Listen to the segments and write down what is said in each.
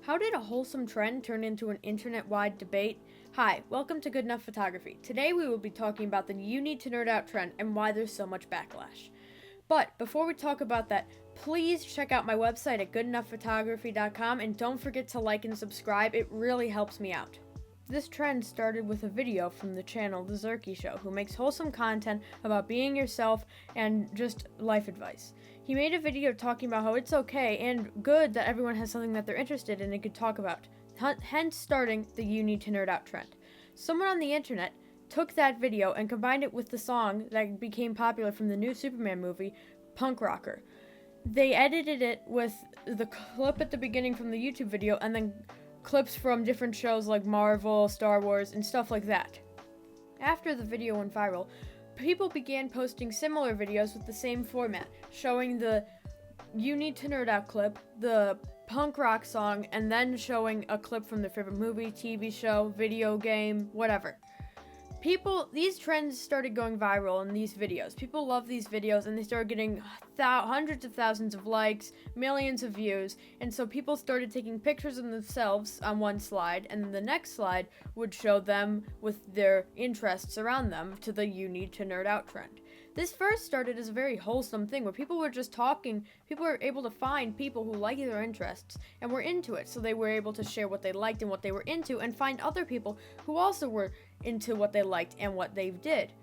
How did a wholesome trend turn into an internet-wide debate? Hi, welcome to Good Enough Photography. Today we will be talking about the You Need to Nerd Out trend and why there's so much backlash. But before we talk about that, please check out my website at goodenoughphotography.com and don't forget to like and subscribe. It really helps me out. This trend started with a video from the channel The Zurkie Show, who makes wholesome content about being yourself and just life advice. He made a video talking about how it's okay and good that everyone has something that they're interested in and could talk about, hence starting the You Need to Nerd Out trend. Someone on the internet took that video and combined it with the song that became popular from the new Superman movie, Punk Rocker. They edited it with the clip at the beginning from the YouTube video and then clips from different shows like Marvel, Star Wars, and stuff like that. After the video went viral, people began posting similar videos with the same format, showing the You Need to Nerd Out clip, the punk rock song, and then showing a clip from their favorite movie, TV show, video game, whatever. These trends started going viral in these videos. People love these videos and they started getting hundreds of thousands of likes, millions of views, and so people started taking pictures of themselves on one slide, and then the next slide would show them with their interests around them to the You Need to Nerd Out trend. This first started as a very wholesome thing where people were just talking, people were able to find people who like their interests and were into it, so they were able to share what they liked and what they were into and find other people who also were into what they liked and what they did.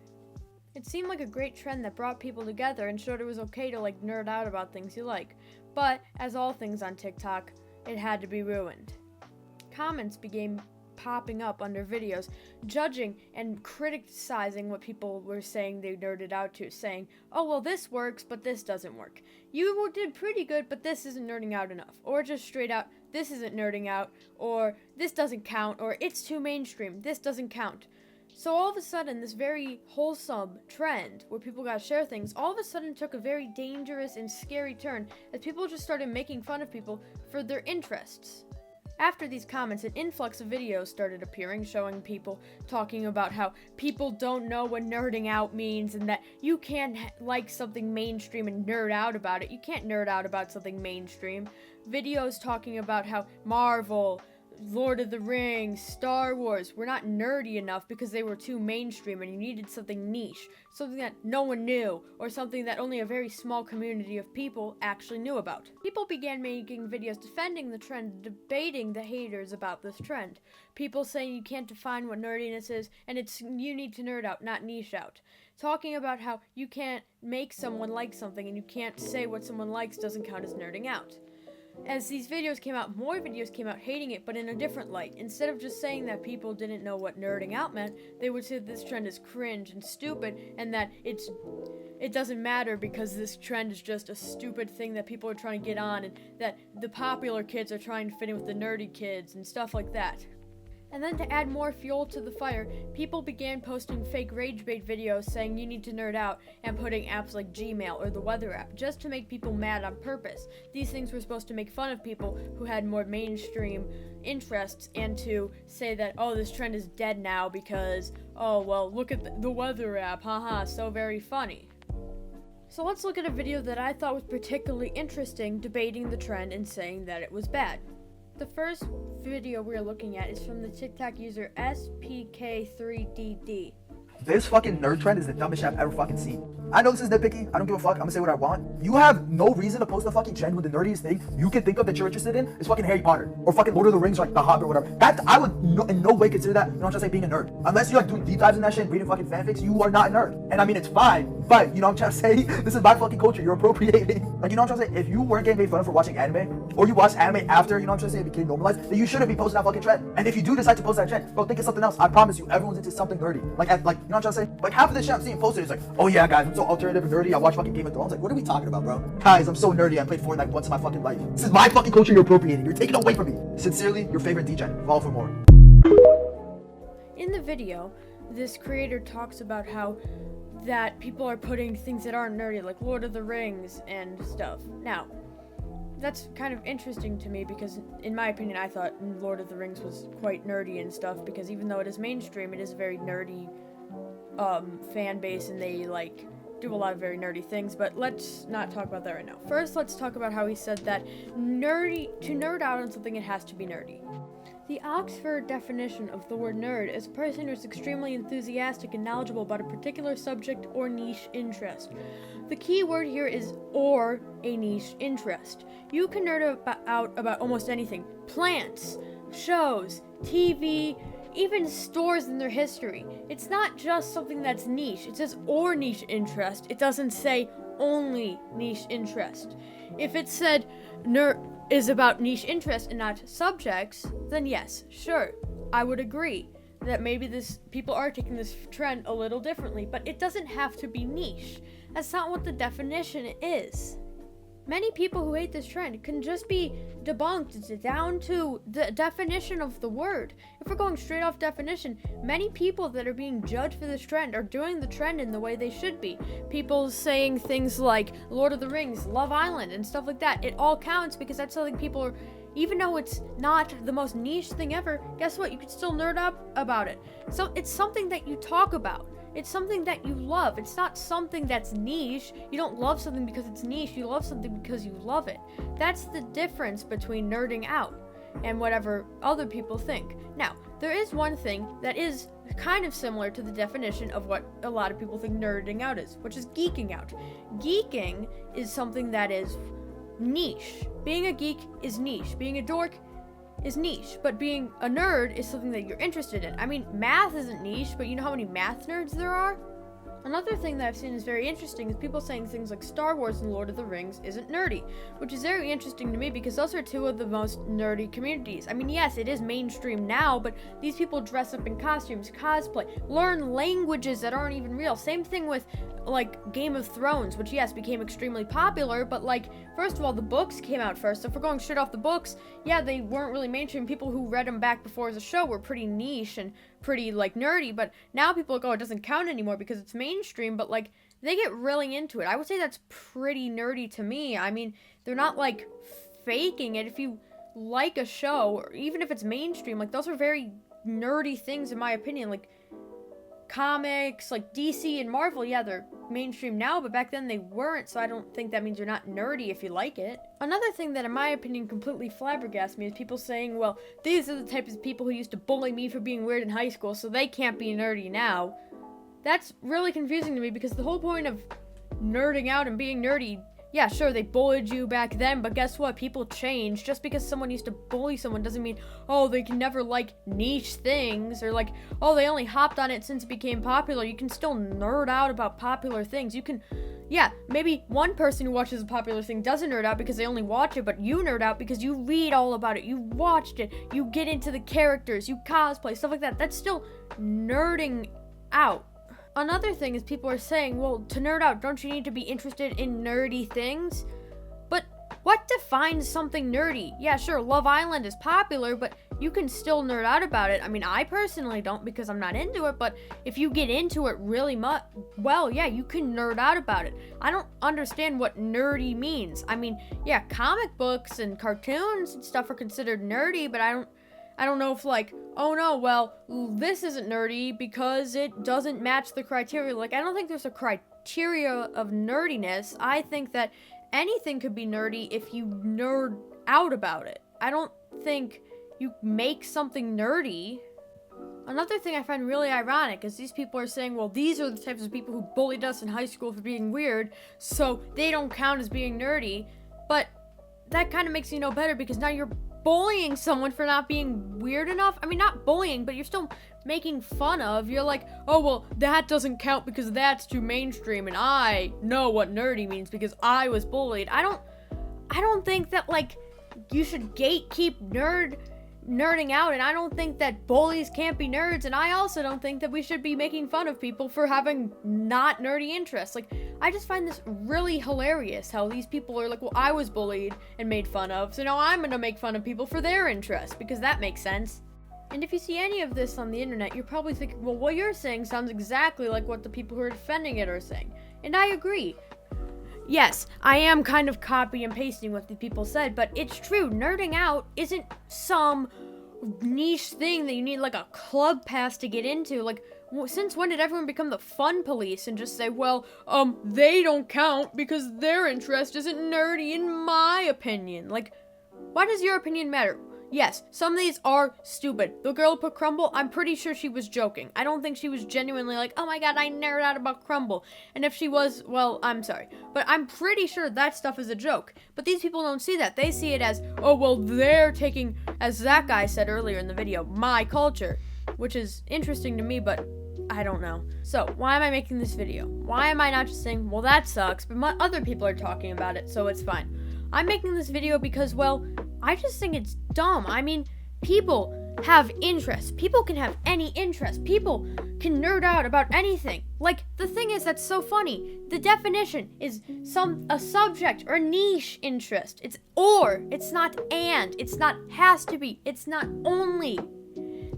It seemed like a great trend that brought people together and showed it was okay to nerd out about things you like. But, as all things on TikTok, it had to be ruined. Comments began popping up under videos, judging and criticizing what people were saying they nerded out to, saying, oh, well, this works, but this doesn't work. You did pretty good, but this isn't nerding out enough. Or just straight out, this isn't nerding out, or this doesn't count, or it's too mainstream, this doesn't count. So all of a sudden, this very wholesome trend where people got to share things, all of a sudden took a very dangerous and scary turn as people just started making fun of people for their interests. After these comments, an influx of videos started appearing, showing people talking about how people don't know what nerding out means and that you can't like something mainstream and nerd out about it. You can't nerd out about something mainstream. Videos talking about how Marvel, Lord of the Rings, Star Wars were not nerdy enough because they were too mainstream and you needed something niche, something that no one knew, or something that only a very small community of people actually knew about. People began making videos defending the trend, debating the haters about this trend. People saying you can't define what nerdiness is, and you need to nerd out, not niche out. Talking about how you can't make someone like something and you can't say what someone likes doesn't count as nerding out. As these videos came out, more videos came out hating it, but in a different light. Instead of just saying that people didn't know what nerding out meant, they would say this trend is cringe and stupid, and that it doesn't matter because this trend is just a stupid thing that people are trying to get on, and that the popular kids are trying to fit in with the nerdy kids, and stuff like that. And then to add more fuel to the fire, people began posting fake rage bait videos saying you need to nerd out and putting apps like Gmail or the weather app just to make people mad on purpose. These things were supposed to make fun of people who had more mainstream interests and to say that, oh, this trend is dead now because, oh, well, look at the weather app, haha, so very funny. So let's look at a video that I thought was particularly interesting debating the trend and saying that it was bad. The first video we're looking at is from the TikTok user SPK3DD. This fucking nerd trend is the dumbest shit I've ever fucking seen. I know this is nitpicky. I don't give a fuck. I'm gonna say what I want. You have no reason to post a fucking trend when the nerdiest thing you can think of that you're interested in is fucking Harry Potter or fucking Lord of the Rings or The Hobbit or whatever. That I would in no way consider that, you know, just like being a nerd. Unless you're doing deep dives in that shit and reading fucking fanfics, you are not a nerd. And I mean, it's fine, but you know what I'm trying to say? This is my fucking culture. You're appropriating. Like, you know what I'm trying to say? If you weren't getting made fun of for watching anime, or you watched anime after, you know what I'm trying to say, it became normalized, then you shouldn't be posting that fucking trend. And if you do decide to post that trend, bro, think of something else. I promise you, everyone's into something nerdy. Like, you know what I'm trying to say? Like, half of the shit I'm seeing posted is like, oh yeah, guys, I'm so alternative and nerdy. I watch fucking Game of Thrones. Like, what are we talking about, bro? Guys, I'm so nerdy. I played Fortnite once in my fucking life. This is my fucking culture you're appropriating. You're taking it away from me. Sincerely, your favorite DJ. Follow for more. In the video, this creator talks about how that people are putting things that aren't nerdy, like Lord of the Rings and stuff. Now, that's kind of interesting to me because, in my opinion, I thought Lord of the Rings was quite nerdy and stuff because even though it is mainstream, it is a very nerdy fan base and they do a lot of very nerdy things, but let's not talk about that right now. First, let's talk about how he said that to nerd out on something, it has to be nerdy. The Oxford definition of the word nerd is a person who is extremely enthusiastic and knowledgeable about a particular subject or niche interest. The key word here is or a niche interest. You can nerd out about almost anything. Plants, shows, TV, even stores and their history. It's not just something that's niche. It says or niche interest. It doesn't say only niche interest. If it said nerd is about niche interest and not subjects, then yes, sure, I would agree that maybe people are taking this trend a little differently, but it doesn't have to be niche. That's not what the definition is. Many people who hate this trend can just be debunked down to the definition of the word. If we're going straight off definition, many people that are being judged for this trend are doing the trend in the way they should be. People saying things like Lord of the Rings, Love Island, and stuff like that. It all counts because that's something people are, even though it's not the most niche thing ever, guess what? You can still nerd up about it. So it's something that you talk about. It's something that you love. It's not something that's niche. You don't love something because it's niche. You love something because you love it. That's the difference between nerding out and whatever other people think. Now, there is one thing that is kind of similar to the definition of what a lot of people think nerding out is, which is geeking out. Geeking is something that is niche. Being a geek is niche. Being a dork is niche, but being a nerd is something that you're interested in. I mean, math isn't niche, but you know how many math nerds there are? Another thing that I've seen is very interesting is people saying things like Star Wars and Lord of the Rings isn't nerdy, which is very interesting to me because those are two of the most nerdy communities. I mean, yes, it is mainstream now, but these people dress up in costumes, cosplay, learn languages that aren't even real. Same thing with, like, Game of Thrones, which, yes, became extremely popular, but, like, first of all, the books came out first. So if we're going straight off the books, yeah, they weren't really mainstream. People who read them back before as a show were pretty niche and pretty, like, nerdy, but now people go, it doesn't count anymore because it's mainstream, but, like, they get really into it. I would say that's pretty nerdy to me. I mean, they're not, like, faking it. If you like a show, or even if it's mainstream, like, those are very nerdy things in my opinion. Like, comics, like DC and Marvel, yeah, they're mainstream now, but back then they weren't, so I don't think that means you're not nerdy if you like it. Another thing that in my opinion completely flabbergasts me is people saying, well, these are the types of people who used to bully me for being weird in high school, so they can't be nerdy now. That's really confusing to me because the whole point of nerding out and being nerdy, yeah, sure, they bullied you back then, but guess what? People change. Just because someone used to bully someone doesn't mean, oh, they can never like niche things, or like, oh, they only hopped on it since it became popular. You can still nerd out about popular things. You can, yeah, maybe one person who watches a popular thing doesn't nerd out because they only watch it, but you nerd out because you read all about it, you watched it, you get into the characters, you cosplay, stuff like that. That's still nerding out. Another thing is people are saying, well, to nerd out, don't you need to be interested in nerdy things? But what defines something nerdy? Yeah, sure, Love Island is popular, but you can still nerd out about it. I mean, I personally don't because I'm not into it, but if you get into it really much, well, yeah, you can nerd out about it. I don't understand what nerdy means. I mean, yeah, comic books and cartoons and stuff are considered nerdy, but I don't know if, like, oh no, well, this isn't nerdy because it doesn't match the criteria. Like, I don't think there's a criteria of nerdiness. I think that anything could be nerdy if you nerd out about it. I don't think you make something nerdy. Another thing I find really ironic is these people are saying, well, these are the types of people who bullied us in high school for being weird, so they don't count as being nerdy. But that kind of makes you no better because now you're bullying someone for not being weird enough. I mean, not bullying, but you're still making fun of. You're like, oh, well, that doesn't count because that's too mainstream, and I know what nerdy means because I was bullied. I don't think that, like, you should gatekeep nerding out, and I don't think that bullies can't be nerds, and I also don't think that we should be making fun of people for having not nerdy interests. Like, I just find this really hilarious how these people are like, well, I was bullied and made fun of, so now I'm gonna make fun of people for their interests, because that makes sense. And if you see any of this on the internet, you're probably thinking, well, what you're saying sounds exactly like what the people who are defending it are saying. And I agree. Yes, I am kind of copy and pasting what the people said, but it's true. Nerding out isn't some niche thing that you need like a club pass to get into. Like, Since when did everyone become the fun police and just say, well, they don't count because their interest isn't nerdy in my opinion? Like, why does your opinion matter? Yes, some of these are stupid. The girl who put crumble, I'm pretty sure she was joking. I don't think she was genuinely like, oh my god, I nerd out about crumble. And if she was, well, I'm sorry. But I'm pretty sure that stuff is a joke. But these people don't see that. They see it as, oh, well, they're taking, as that guy said earlier in the video, my culture. Which is interesting to me, but I don't know. So, why am I making this video? Why am I not just saying, well, that sucks, but other people are talking about it, so it's fine. I'm making this video because, well, I just think it's dumb. I mean, people have interests. People can have any interest. People can nerd out about anything. Like, the thing is that's so funny. The definition is a subject or a niche interest. It's or. It's not and. It's not has to be. It's not only.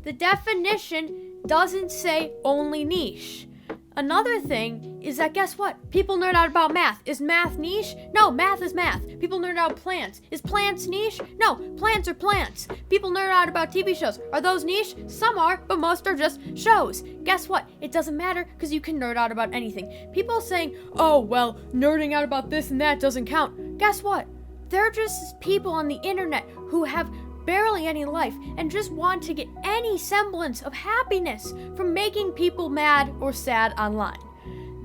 The definition doesn't say only niche. Another thing is that, guess what? People nerd out about math. Is math niche? No, math is math. People nerd out plants. Is plants niche? No, plants are plants. People nerd out about TV shows. Are those niche? Some are, but most are just shows. Guess what? It doesn't matter because you can nerd out about anything. People saying, oh, well, nerding out about this and that doesn't count. Guess what? They're just people on the internet who have barely any life and just want to get any semblance of happiness from making people mad or sad online.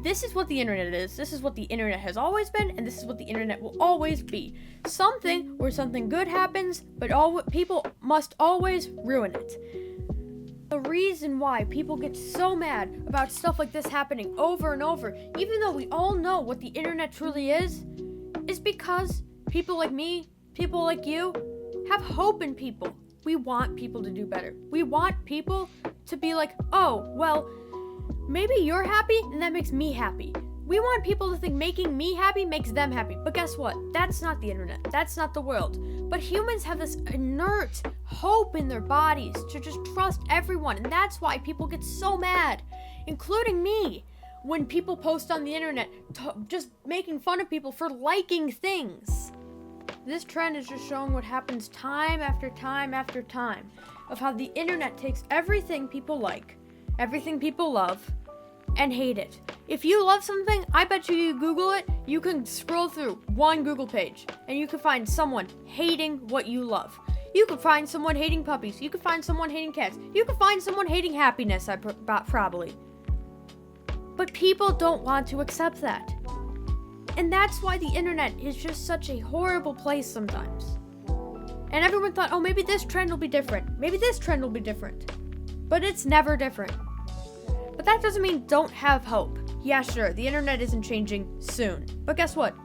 This is what the internet is. This is what the internet has always been, and this is what the internet will always be. Something where something good happens, but people must always ruin it. The reason why people get so mad about stuff like this happening over and over, even though we all know what the internet truly is because people like me, people like you, have hope in people. We want people to do better. We want people to be like, oh, well, maybe you're happy and that makes me happy. We want people to think making me happy makes them happy. But guess what? That's not the internet. That's not the world. But humans have this inert hope in their bodies to just trust everyone. And that's why people get so mad, including me, when people post on the internet just making fun of people for liking things. This trend is just showing what happens time after time after time of how the internet takes everything people like, everything people love, and hate it. If you love something, I bet you Google it, you can scroll through one Google page, and you can find someone hating what you love. You could find someone hating puppies. You could find someone hating cats. You could find someone hating happiness, probably. But people don't want to accept that. And that's why the internet is just such a horrible place sometimes. And everyone thought, oh, maybe this trend will be different. Maybe this trend will be different. But it's never different. But that doesn't mean don't have hope. Yeah, sure, the internet isn't changing soon. But guess what?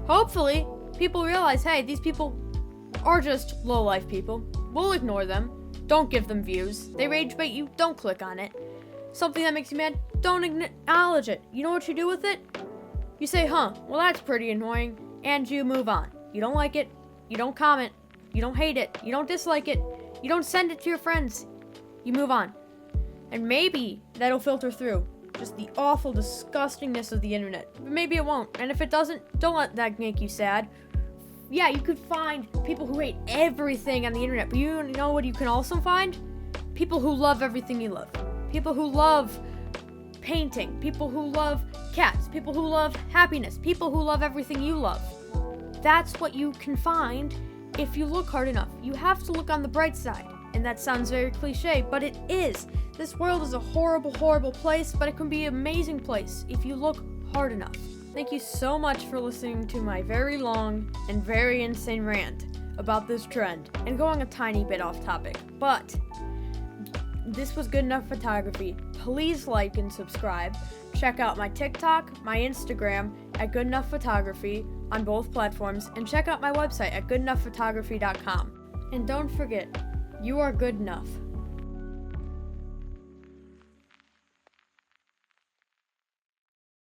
Hopefully, people realize, hey, these people are just low-life people. We'll ignore them. Don't give them views. They rage bait you, don't click on it. Something that makes you mad, don't acknowledge it. You know what you do with it? You say, huh, well that's pretty annoying, and you move on. You don't like it, you don't comment, you don't hate it, you don't dislike it, you don't send it to your friends. You move on. And maybe that'll filter through just the awful disgustingness of the internet. But maybe it won't, and if it doesn't, don't let that make you sad. Yeah, you could find people who hate everything on the internet, but you know what you can also find? People who love everything you love. People who love painting, people who love cats, people who love happiness, people who love everything you love. That's what you can find if you look hard enough. You have to look on the bright side. And that sounds very cliche, but it is. This world is a horrible, horrible place, but it can be an amazing place if you look hard enough. Thank you so much for listening to my very long and very insane rant about this trend, and going a tiny bit off topic, but this was Good Enough Photography. Please like and subscribe. Check out my TikTok, my Instagram at Good Enough Photography on both platforms, and check out my website at goodenoughphotography.com. And don't forget, you are good enough.